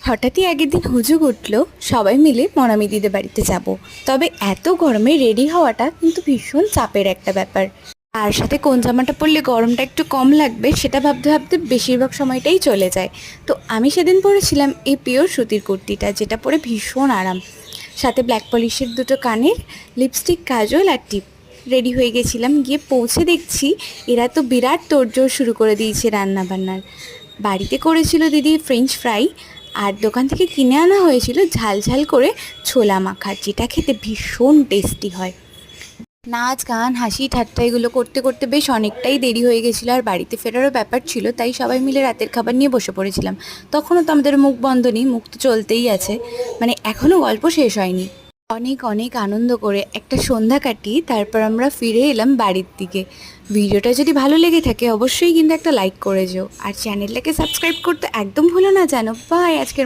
হঠাৎই আগের দিন হুজুগ উঠলো সবাই মিলে মনামি দিদের বাড়িতে যাব। তবে এত গরমে রেডি হওয়াটা কিন্তু ভীষণ চাপের একটা ব্যাপার। আর সাথে কোন জামাটা পরলে গরমটা একটু কম লাগবে সেটা ভাবতে ভাবতে বেশিরভাগ সময়টাই চলে যায়। তো আমি সেদিন পরেছিলাম এই পিওর সুতির কুর্তিটা, যেটা পরে ভীষণ আরাম। সাথে ব্ল্যাক পলিশের দুটো কানের, লিপস্টিক, কাজল আর টিপ। রেডি হয়ে গেছিলাম। গিয়ে পৌঁছে দেখছি এরা তো বিরাট তোড়জোড় শুরু করে দিয়েছে রান্নাবান্নার। বাড়িতে করেছিল দিদি ফ্রেঞ্চ ফ্রাই, আর দোকান থেকে কিনে আনা হয়েছিল ঝাল ঝাল করে ছোলা মাখা, যেটা খেতে ভীষণ টেস্টি হয়। নাচ গান হাসি ঠাট্টা এগুলো করতে করতে বেশ অনেকটাই দেরি হয়ে গেছিলো, আর বাড়িতে ফেরারও ব্যাপার ছিল, তাই সবাই মিলে রাতের খাবার নিয়ে বসে পড়েছিলাম। তখনও তো আমাদের মুখ বন্ধ নেই, মুখ তো চলতেই আছে, মানে এখনও গল্প শেষ হয়নি। অনেক অনেক আনন্দ করে একটা সন্ধ্যা কাটিয়ে তারপর আমরা ফিরে এলাম বাড়ির দিকে। ভিডিওটা যদি ভালো লেগে থাকে অবশ্যই কিন্তু একটা লাইক করে যেও, আর চ্যানেলটাকে সাবস্ক্রাইব করতে একদম ভুলো না জানো। বাই। আজকের